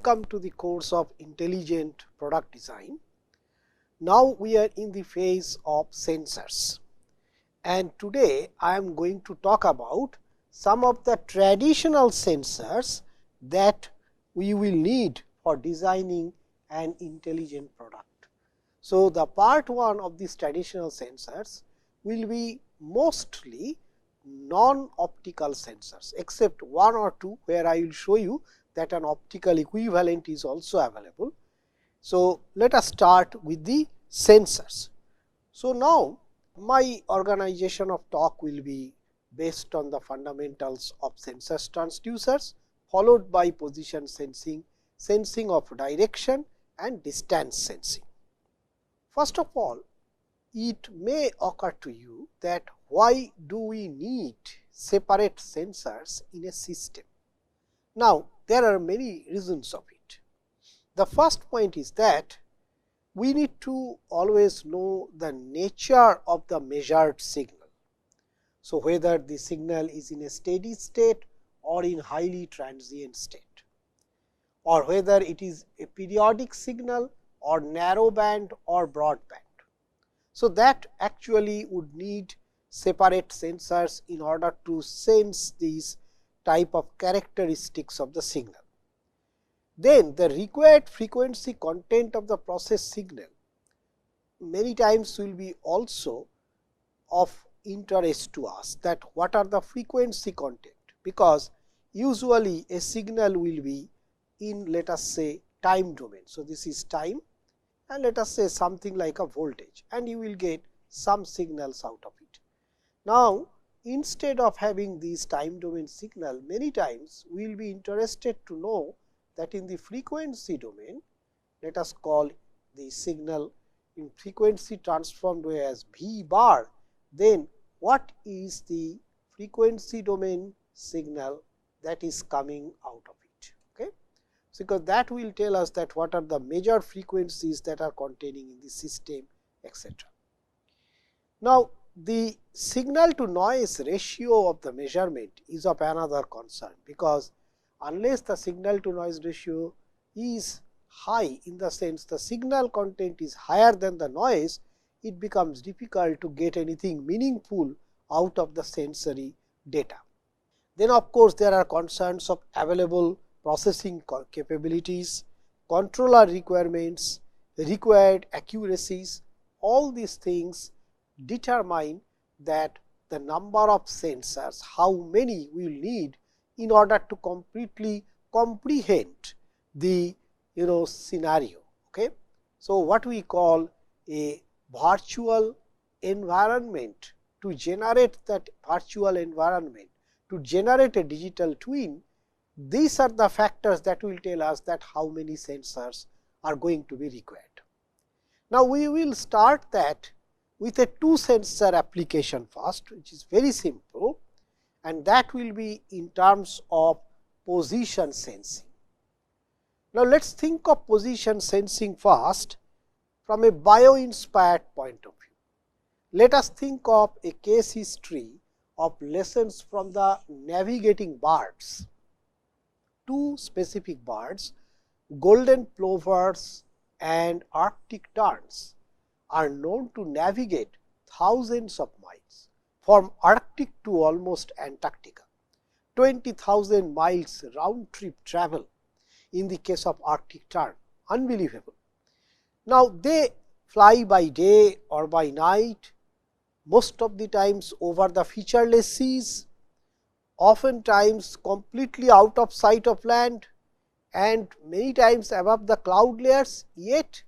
Welcome to the course of Intelligent Product Design. Now we are in the phase of sensors, and today I am going to talk about some of the traditional sensors that we will need for designing an intelligent product. So, the part 1 of these traditional sensors will be mostly non-optical sensors, except 1 or 2 where I will show you that an optical equivalent is also available. So, let us start with the sensors. So, now my organization of talk will be based on the fundamentals of sensors transducers, followed by position sensing, sensing of direction and distance sensing. First of all, it may occur to you that why do we need separate sensors in a system? Now, there are many reasons of it. The first point is that we need to always know the nature of the measured signal. So, whether the signal is in a steady state or in highly transient state, or whether it is a periodic signal or narrow band or broadband. So, that actually would need separate sensors in order to sense these type of characteristics of the signal. Then the required frequency content of the process signal many times will be also of interest to us, that what are the frequency content, because usually a signal will be in, let us say, time domain. So, this is time and let us say something like a voltage, and you will get some signals out of it. Now, instead of having these time domain signal, many times we will be interested to know that in the frequency domain, let us call the signal in frequency transformed way as V bar, then what is the frequency domain signal that is coming out of it. Okay? So, because that will tell us that what are the major frequencies that are containing in the system, etc. Now, the signal to noise ratio of the measurement is of another concern, because unless the signal to noise ratio is high, in the sense the signal content is higher than the noise, it becomes difficult to get anything meaningful out of the sensory data. Then of course, there are concerns of available processing capabilities, controller requirements, required accuracies. All these things determine that the number of sensors, how many we will need in order to completely comprehend the scenario. Okay? So, what we call a virtual environment, to generate that virtual environment, to generate a digital twin, these are the factors that will tell us that how many sensors are going to be required. Now, we will start that with a 2 sensor application first, which is very simple, and that will be in terms of position sensing. Now, let us think of position sensing first from a bio-inspired point of view. Let us think of a case history of lessons from the navigating birds. 2 specific birds, golden plovers and Arctic terns, are known to navigate thousands of miles from Arctic to almost Antarctica, 20,000 miles round trip travel in the case of Arctic tern, unbelievable. Now, they fly by day or by night, most of the times over the featureless seas, oftentimes completely out of sight of land and many times above the cloud layers, yet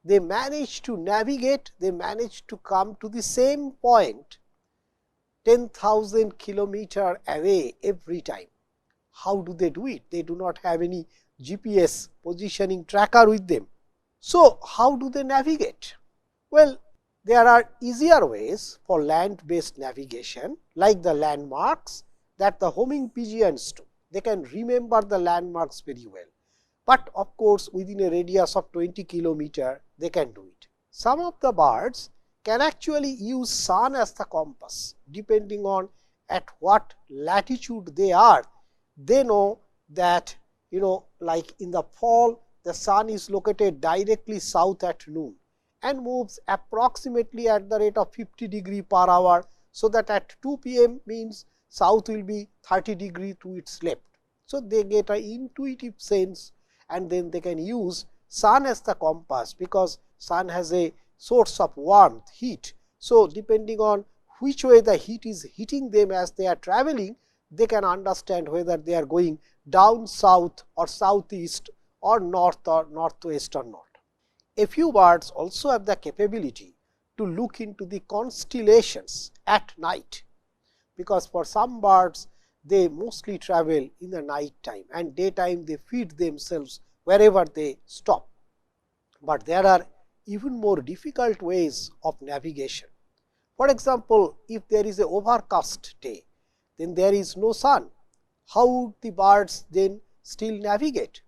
they manage to navigate, they manage to come to the same point 10,000 kilometer away every time. How do they do it? They do not have any GPS positioning tracker with them. So, how do they navigate? Well, there are easier ways for land based navigation, like the landmarks that the homing pigeons do. They can remember the landmarks very well, but of course, within a radius of 20 kilometer they can do it. Some of the birds can actually use sun as the compass, depending on at what latitude they are. They know that like in the fall, the sun is located directly south at noon and moves approximately at the rate of 50 degree per hour. So that at 2 p.m. means south will be 30 degree to its left. So they get an intuitive sense, and then they can use sun as the compass, because sun has a source of warmth, heat. So depending on which way the heat is hitting them as they are traveling, they can understand whether they are going down south or southeast or northwest or not. A few birds also have the capability to look into the constellations at night, because for some birds they mostly travel in the night time, and daytime they feed themselves wherever they stop. But there are even more difficult ways of navigation. For example, if there is a overcast day, then there is no sun. How would the birds then still navigate?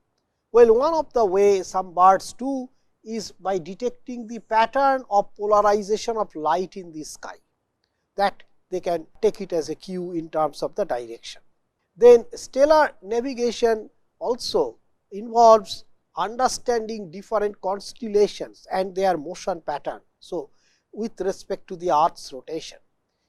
Well, one of the ways some birds do is by detecting the pattern of polarization of light in the sky, that they can take it as a cue in terms of the direction. Then stellar navigation also involves understanding different constellations and their motion pattern. So, with respect to the Earth's rotation,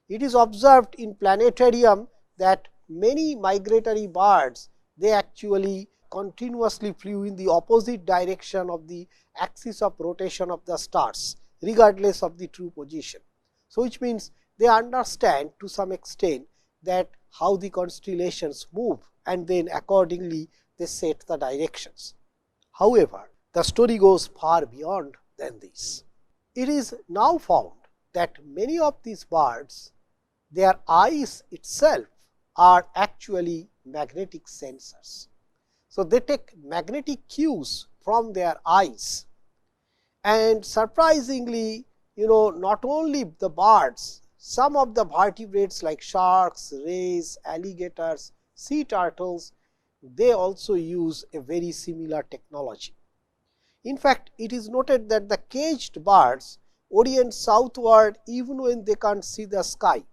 it is observed in planetarium that many migratory birds, they actually continuously flew in the opposite direction of the axis of rotation of the stars, regardless of the true position. So, which means they understand to some extent that how the constellations move, and then accordingly they set the directions. However, the story goes far beyond than this. It is now found that many of these birds, their eyes itself are actually magnetic sensors. So, they take magnetic cues from their eyes, and surprisingly, not only the birds, some of the vertebrates like sharks, rays, alligators, sea turtles, they also use a very similar technology. In fact, it is noted that the caged birds orient southward even when they can't see the sky,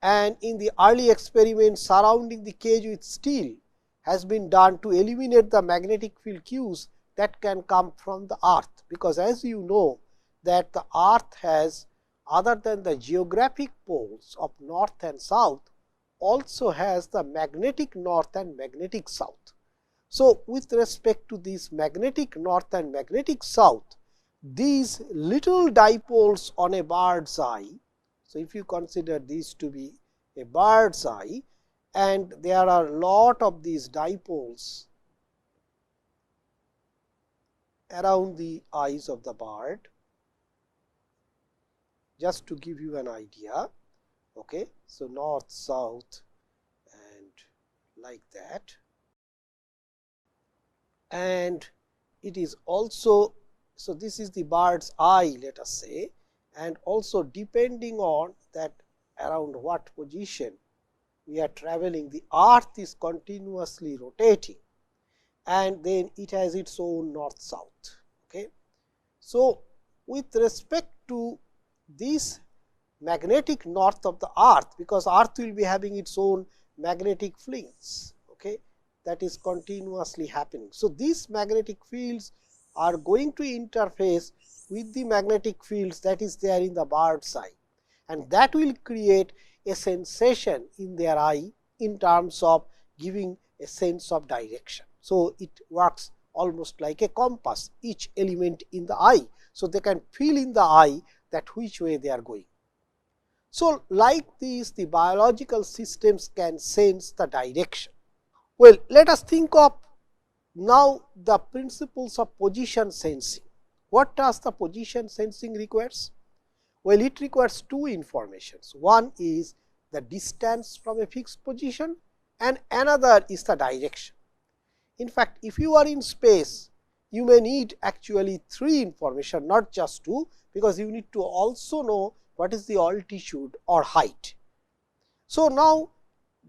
and in the early experiments surrounding the cage with steel has been done to eliminate the magnetic field cues that can come from the earth, because as you know that the earth has, other than the geographic poles of north and south, also has the magnetic north and magnetic south. So, with respect to this magnetic north and magnetic south, these little dipoles on a bird's eye, so if you consider these to be a bird's eye, and there are a lot of these dipoles around the eyes of the bird, just to give you an idea. Okay, so north, south, and like that. And it is also, so this is the bird's eye, let us say, and also depending on that around what position we are traveling, the earth is continuously rotating, and then it has its own north south. Okay. So, with respect to this magnetic north of the earth, because earth will be having its own magnetic flings, okay, that is continuously happening. So, these magnetic fields are going to interface with the magnetic fields that is there in the bird's eye, and that will create a sensation in their eye in terms of giving a sense of direction. So, it works almost like a compass, each element in the eye. So, they can feel in the eye that which way they are going. So, like these, the biological systems can sense the direction. Well, let us think of now the principles of position sensing. What does the position sensing requires? Well, it requires two informations. One is the distance from a fixed position, and another is the direction. In fact, if you are in space, you may need actually three information, not just two, because you need to also know what is the altitude or height. So, now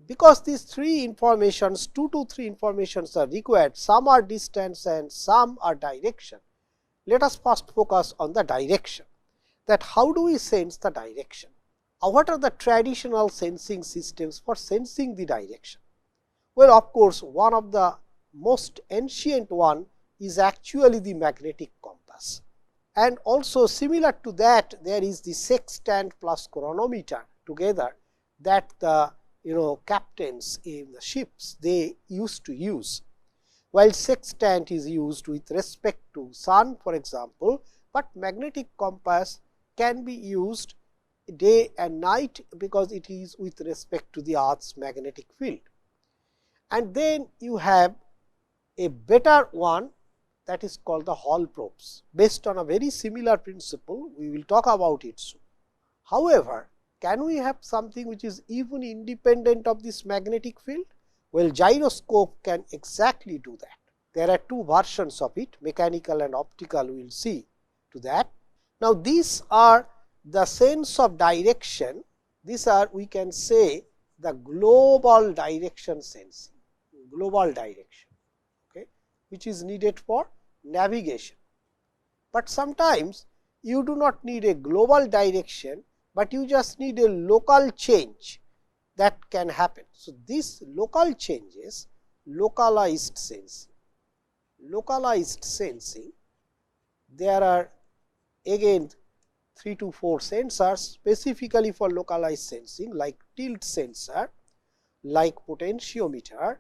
because these three informations, 2 to 3 informations are required, some are distance and some are direction. Let us first focus on the direction, that how do we sense the direction? What are the traditional sensing systems for sensing the direction? Well, of course, one of the most ancient one is actually the magnetic compass. And also similar to that, there is the sextant plus chronometer together that the captains in the ships they used to use. While sextant is used with respect to sun, for example, but magnetic compass can be used day and night because it is with respect to the Earth's magnetic field. And then you have a better one, that is called the Hall probes, based on a very similar principle. We will talk about it soon. However, can we have something which is even independent of this magnetic field? Well, gyroscope can exactly do that. There are two versions of it, mechanical and optical, we will see to that. Now, these are the sense of direction. These are, we can say, the global direction sensing, global direction, okay, which is needed for navigation. But sometimes you do not need a global direction, but you just need a local change that can happen. So, these local changes, localized sensing. Localized sensing, there are again 3 to 4 sensors specifically for localized sensing, like tilt sensor, like potentiometer,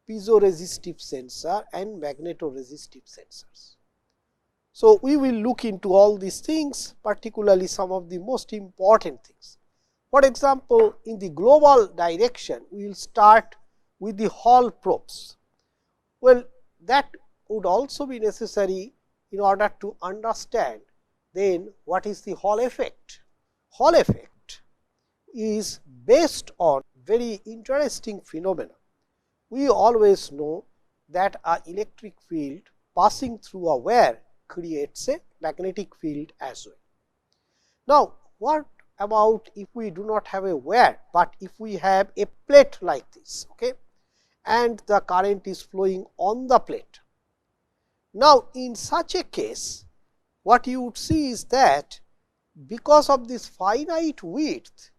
piezoresistive sensor and magnetoresistive sensors. So, we will look into all these things, particularly some of the most important things. For example, in the global direction, we will start with the Hall probes. Well, that would also be necessary in order to understand then what is the Hall effect. Hall effect is based on very interesting phenomena. We always know that an electric field passing through a wire creates a magnetic field as well. Now, what about if we do not have a wire, but if we have a plate like this, okay, and the current is flowing on the plate. Now, in such a case, what you would see is that because of this finite width,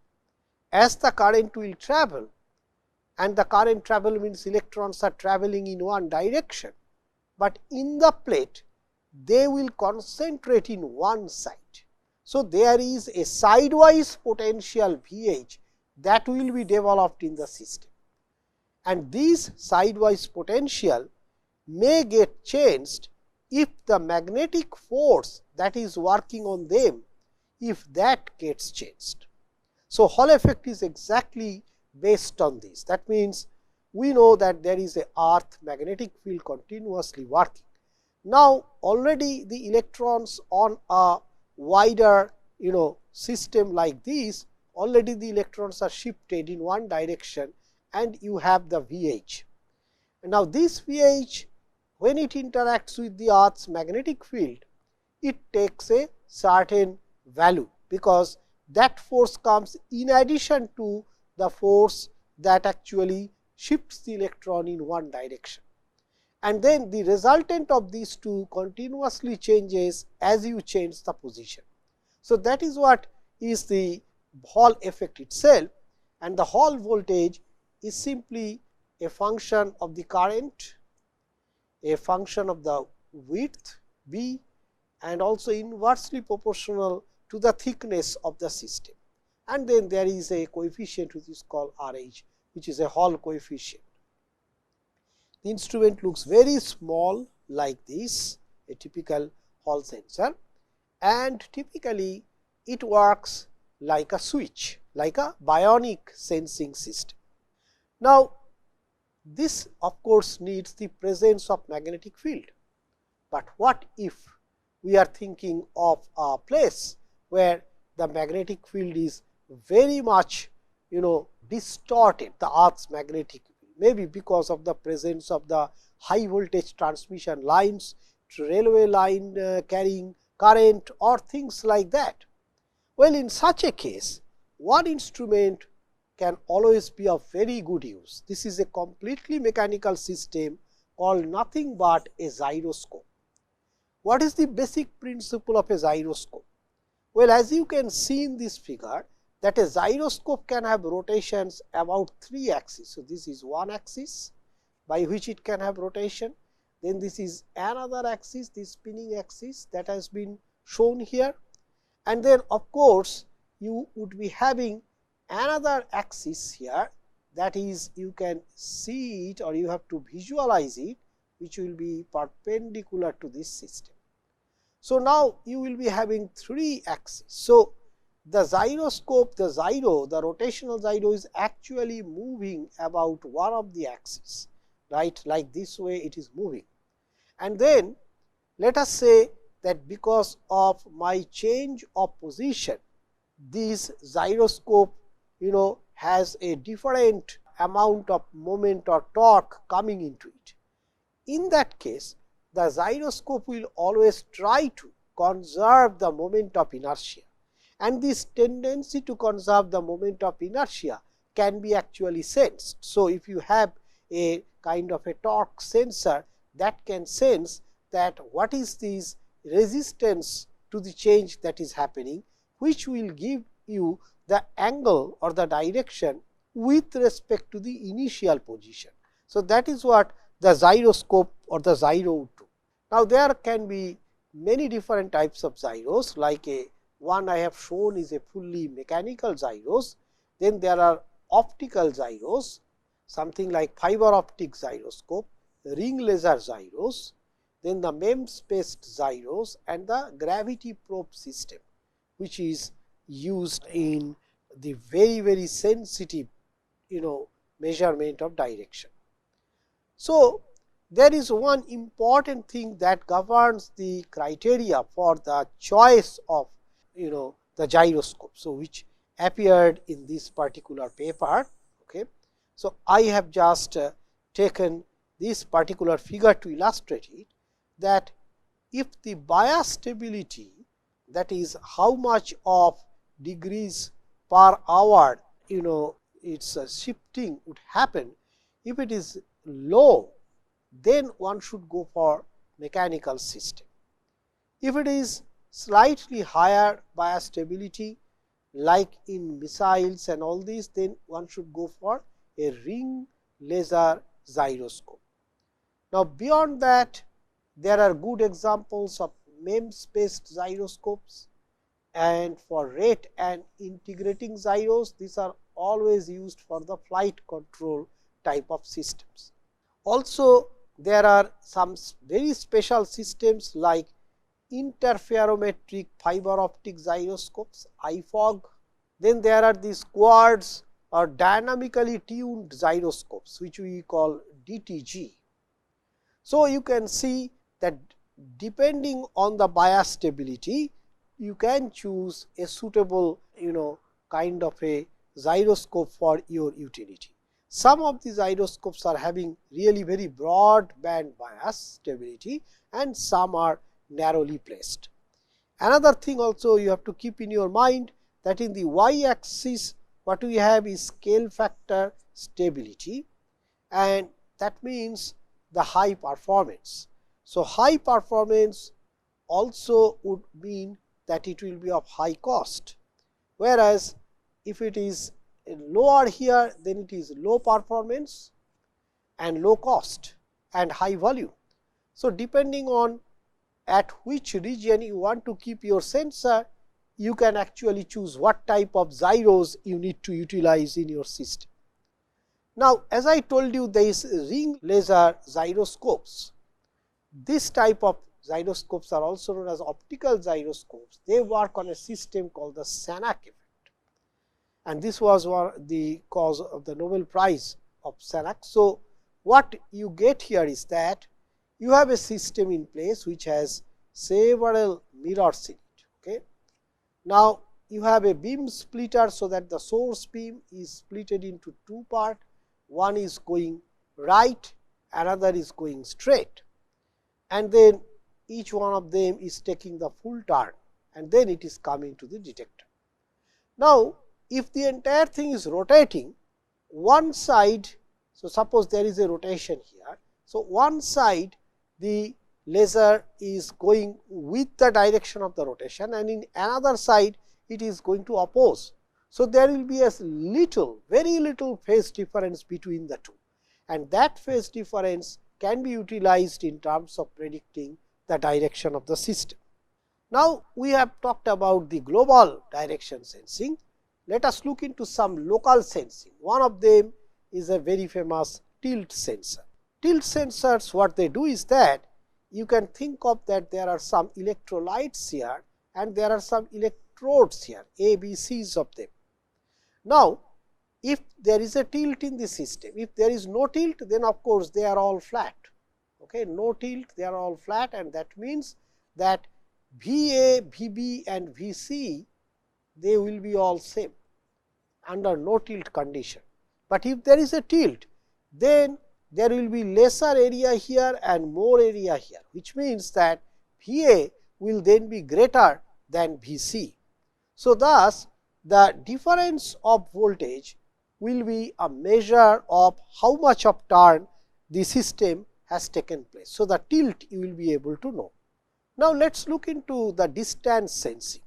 as the current will travel, and the current travel means electrons are traveling in one direction, but in the plate they will concentrate in one side. So, there is a sidewise potential VH that will be developed in the system, and this sidewise potential may get changed if the magnetic force that is working on them, if that gets changed. So, Hall effect is exactly based on this. That means, we know that there is a earth magnetic field continuously working. Now, already the electrons on a wider system like this, already the electrons are shifted in one direction and you have the VH. Now, this VH, when it interacts with the earth's magnetic field, it takes a certain value, because that force comes in addition to the force that actually shifts the electron in one direction. And then the resultant of these two continuously changes as you change the position. So, that is what is the Hall effect itself, and the Hall voltage is simply a function of the current, a function of the width B, and also inversely proportional to the thickness of the system. And then there is a coefficient which is called RH, which is a Hall coefficient. The instrument looks very small like this, a typical Hall sensor, and typically it works like a switch, like a bionic sensing system. Now, this of course needs the presence of magnetic field, but what if we are thinking of a place where the magnetic field is very much distorted, the earth's magnetic field, maybe because of the presence of the high voltage transmission lines, railway line carrying current or things like that. Well, in such a case, one instrument can always be of very good use. This is a completely mechanical system called nothing but a gyroscope. What is the basic principle of a gyroscope? Well, as you can see in this figure, that a gyroscope can have rotations about 3 axes. So, this is one axis, by which it can have rotation. Then this is another axis, this spinning axis that has been shown here. And then of course, you would be having another axis here, that is, you can see it or you have to visualize it, which will be perpendicular to this system. So now you will be having 3 axes. So the gyroscope, the rotational gyro is actually moving about one of the axes, right, like this way it is moving. And then let us say that because of my change of position, this gyroscope has a different amount of moment or torque coming into it. In that case, the gyroscope will always try to conserve the moment of inertia, and this tendency to conserve the moment of inertia can be actually sensed. So if you have a kind of a torque sensor that can sense that what is this resistance to the change that is happening, which will give you the angle or the direction with respect to the initial position. So that is what the gyroscope or the gyro would do. Now there can be many different types of gyros, like one I have shown is a fully mechanical gyros. Then there are optical gyros, something like fiber optic gyroscope, ring laser gyros, then the MEMS-based gyros, and the gravity probe system, which is used in the very sensitive measurement of direction. So there is one important thing that governs the criteria for the choice of the gyroscope, so which appeared in this particular paper. Okay. So I have just taken this particular figure to illustrate it, that if the bias stability, that is how much of degrees per hour its shifting would happen, if it is low, then one should go for mechanical system. If it is slightly higher bias stability, like in missiles and all these, then one should go for a ring laser gyroscope. Now beyond that, there are good examples of MEMS-based gyroscopes, and for rate and integrating gyros, these are always used for the flight control type of systems. Also there are some very special systems like interferometric fiber optic gyroscopes, IFOG. Then there are these quartz or dynamically tuned gyroscopes, which we call DTG. So you can see that depending on the bias stability, you can choose a suitable kind of a gyroscope for your utility. Some of the gyroscopes are having really very broad band bias stability, and some are narrowly placed. Another thing also you have to keep in your mind, that in the y axis what we have is scale factor stability, and that means the high performance. So high performance also would mean that it will be of high cost, whereas if it is lower here, then it is low performance and low cost and high volume. So depending on at which region you want to keep your sensor, you can actually choose what type of gyros you need to utilize in your system. Now as I told you, there is ring laser gyroscopes. This type of gyroscopes are also known as optical gyroscopes. They work on a system called the Sanak effect, and this was the cause of the Nobel Prize of Sanak. So what you get here is that you have a system in place which has several mirrors in it. Okay. Now you have a beam splitter, so that the source beam is splitted into 2 parts. One is going right, another is going straight, and then each one of them is taking the full turn, and then it is coming to the detector. Now if the entire thing is rotating, one side, so suppose there is a rotation here, so one side the laser is going with the direction of the rotation, and in another side it is going to oppose. So there will be a little, very little phase difference between the two, and that phase difference can be utilized in terms of predicting the direction of the system. Now, we have talked about the global direction sensing. Let us look into some local sensing. One of them is a very famous tilt sensor. Tilt sensors, what they do is that you can think of that there are some electrolytes here and there are some electrodes here, A, B, C's of them. Now, if there is a tilt in the system, if there is no tilt, then of course they are all flat. Okay, no tilt, they are all flat, and that means that VA, VB and VC, they will be all same under no tilt condition. But if there is a tilt, then there will be lesser area here and more area here, which means that VA will then be greater than VC. So, thus the difference of voltage will be a measure of how much of turn the system has taken place. So, the tilt you will be able to know. Now, let us look into the distance sensing.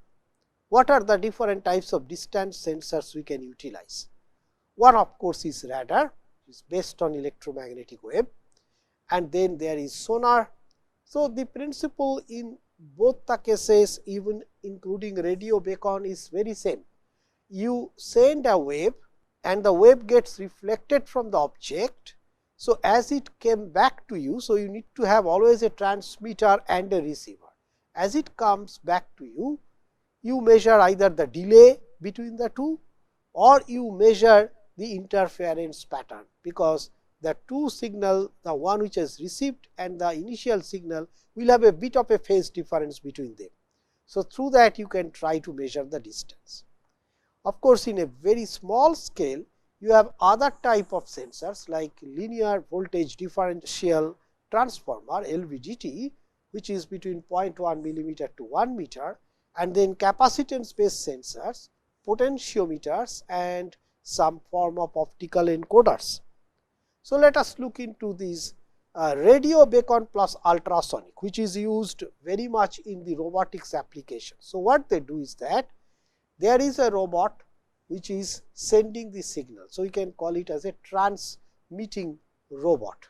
What are the different types of distance sensors we can utilize? One of course is radar, which is based on electromagnetic wave, and then there is sonar. So, the principle in both the cases, even including radio beacon, is very same. You send a wave and the wave gets reflected from the object. So, as it came back to you, so you need to have always a transmitter and a receiver. As it comes back to you, you measure either the delay between the two or you measure the interference pattern, because the two signal, the one which is received and the initial signal, will have a bit of a phase difference between them. So, through that you can try to measure the distance. Of course, in a very small scale, you have other type of sensors like linear voltage differential transformer, LVDT, which is between 0.1 millimeter to 1 meter, and then capacitance based sensors, potentiometers and some form of optical encoders. So, let us look into these radio beacon plus ultrasonic, which is used very much in the robotics application. So, what they do is that there is a robot which is sending the signal. So, we can call it as a transmitting robot.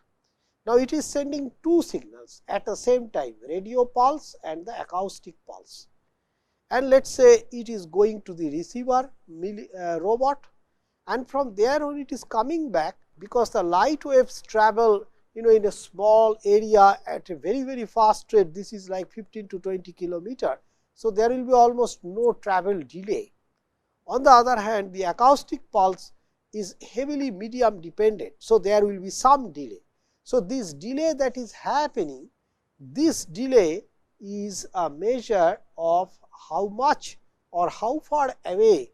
Now, it is sending two signals at the same time, radio pulse and the acoustic pulse. And let us say it is going to the receiver robot, and from there when it is coming back, because the light waves travel in a small area at a very fast rate, this is like 15 to 20 kilometer. So, there will be almost no travel delay. On the other hand, the acoustic pulse is heavily medium dependent. So, there will be some delay. So, this delay that is happening, this delay is a measure of how much or how far away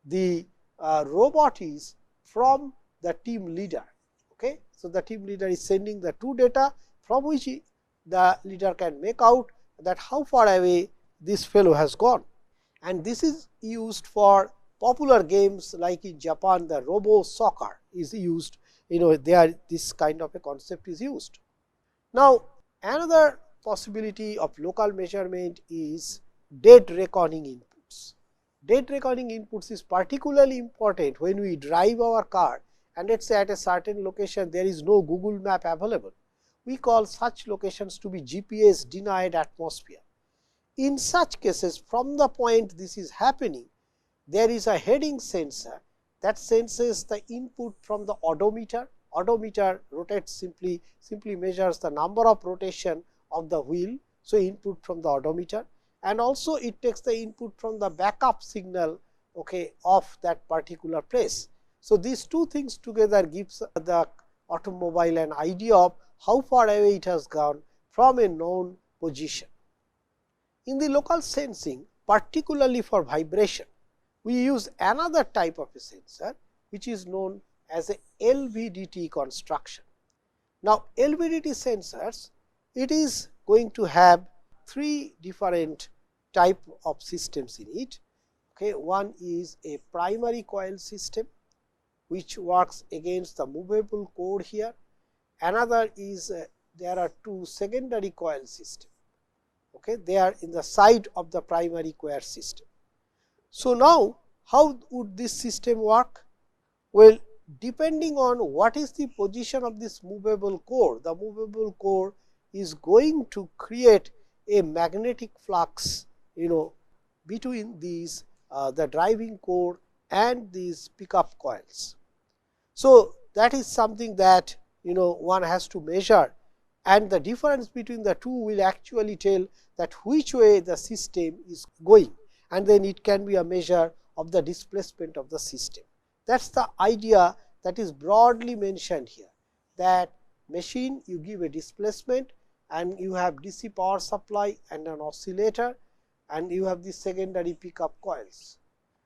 the robot is from the team leader. Okay. So, the team leader is sending the two data from which the leader can make out that how far away this fellow has gone, and this is used for popular games like in Japan, the robo soccer is used, there this kind of a concept is used. Now, another possibility of local measurement is dead reckoning inputs. Dead reckoning inputs is particularly important when we drive our car and let us say at a certain location there is no Google map available. We call such locations to be GPS denied atmosphere. In such cases, from the point this is happening, there is a heading sensor that senses the input from the odometer. Odometer rotates simply measures the number of rotation of the wheel. So, input from the odometer, and also it takes the input from the backup signal of that particular place. So, these two things together gives the automobile an idea of how far away it has gone from a known position. In the local sensing, particularly for vibration, we use another type of a sensor which is known as a LVDT construction. Now, LVDT sensors, it is going to have three different type of systems in it. One is a primary coil system which works against the movable core here. Another is there are two secondary coil systems. They are in the side of the primary coil system. So, now how would this system work? Well, depending on what is the position of this movable core, the movable core is going to create a magnetic flux between these the driving core and these pickup coils. So, that is something that one has to measure, and the difference between the two will actually tell that which way the system is going, and then it can be a measure of the displacement of the system. That is the idea that is broadly mentioned here, that machine you give a displacement and you have DC power supply and an oscillator, and you have the secondary pickup coils.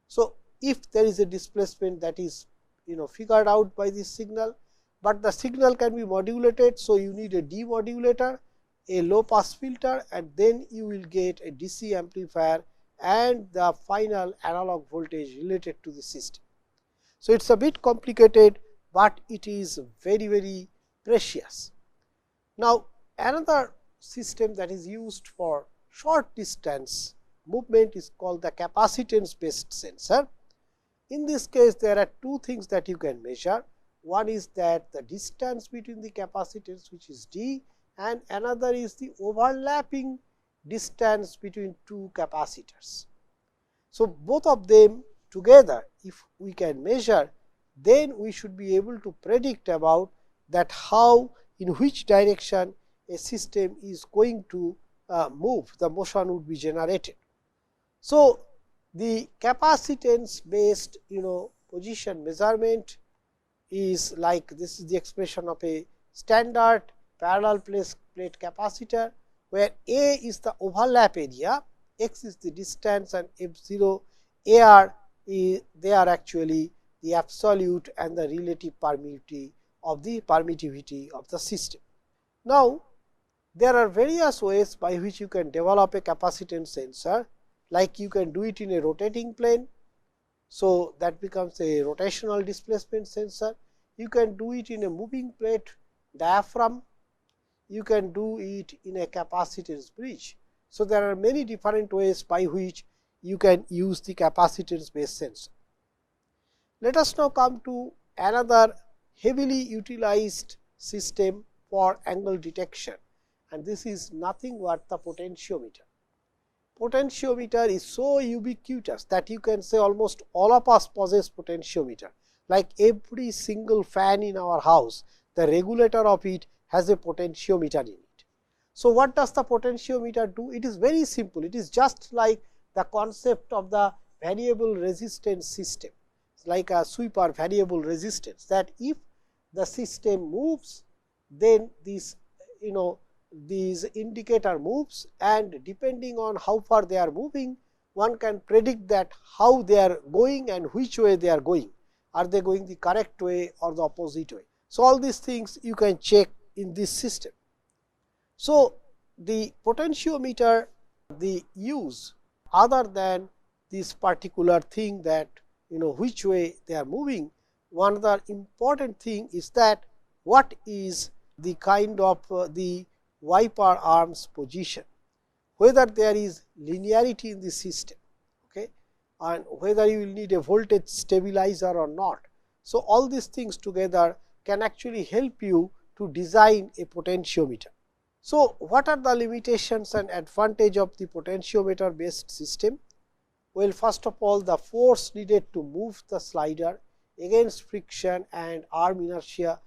So, if there is a displacement that is figured out by this signal, but the signal can be modulated. So, you need a demodulator, a low pass filter, and then you will get a DC amplifier and the final analog voltage related to the system. So, it is a bit complicated, but it is very precious. Now, another system that is used for short distance movement is called the capacitance based sensor. In this case, there are two things that you can measure. One is that the distance between the capacitance, which is d, and another is the overlapping distance between two capacitors. So, both of them together, if we can measure, then we should be able to predict about that how, in which direction a system is going to move, the motion would be generated. So, the capacitance based position measurement is like this is the expression of a standard parallel plate capacitor, where A is the overlap area, x is the distance, and f0 AR is they are actually the absolute and the relative permittivity of the system. Now, there are various ways by which you can develop a capacitance sensor, like you can do it in a rotating plane. So, that becomes a rotational displacement sensor. You can do it in a moving plate diaphragm. You can do it in a capacitance bridge. So, there are many different ways by which you can use the capacitance based sensor. Let us now come to another heavily utilized system for angle detection, and this is nothing but the potentiometer. Potentiometer is so ubiquitous that you can say almost all of us possess potentiometer. Like every single fan in our house, the regulator of it has a potentiometer in it. So, what does the potentiometer do? It is very simple. It is just like the concept of the variable resistance system, like a sweeper variable resistance, that if the system moves, then this these indicator moves, and depending on how far they are moving, one can predict that how they are going and which way they are going. Are they going the correct way or the opposite way? So, all these things you can check in this system. So, the potentiometer, the use other than this particular thing that which way they are moving, one other important thing is that what is the kind of the wiper arms position, whether there is linearity in the system, okay, and whether you will need a voltage stabilizer or not. So, all these things together can actually help you to design a potentiometer. So, what are the limitations and advantage of the potentiometer based system? Well, first of all, the force needed to move the slider against friction and arm inertia,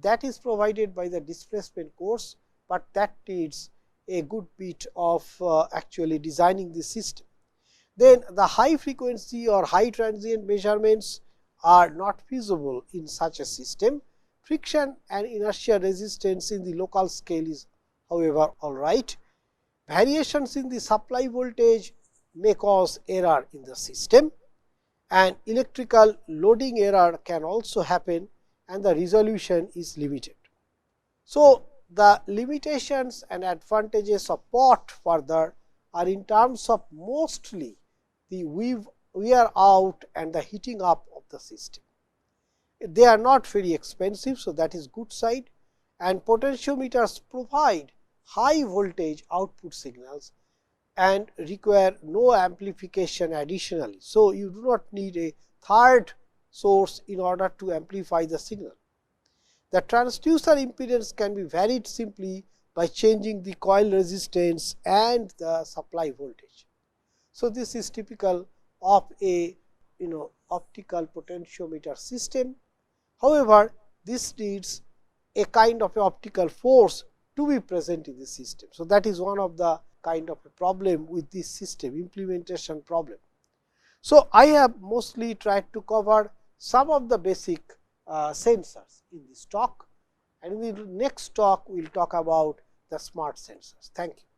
that is provided by the displacement course, but that needs a good bit of actually designing the system. Then the high frequency or high transient measurements are not feasible in such a system. Friction and inertia resistance in the local scale is, however, all right. Variations in the supply voltage may cause error in the system, and electrical loading error can also happen, and the resolution is limited. So, the limitations and advantages of POT further are in terms of mostly the wear out and the heating up of the system. They are not very expensive, so that is good side, and potentiometers provide high voltage output signals and require no amplification additionally. So, you do not need a third source in order to amplify the signal. The transducer impedance can be varied simply by changing the coil resistance and the supply voltage. So, this is typical of a optical potentiometer system. However, this needs a kind of a optical force to be present in the system. So, that is one of the kind of a problem with this system, implementation problem. So, I have mostly tried to cover some of the basic sensors in this talk, and in the next talk we will talk about the smart sensors. Thank you.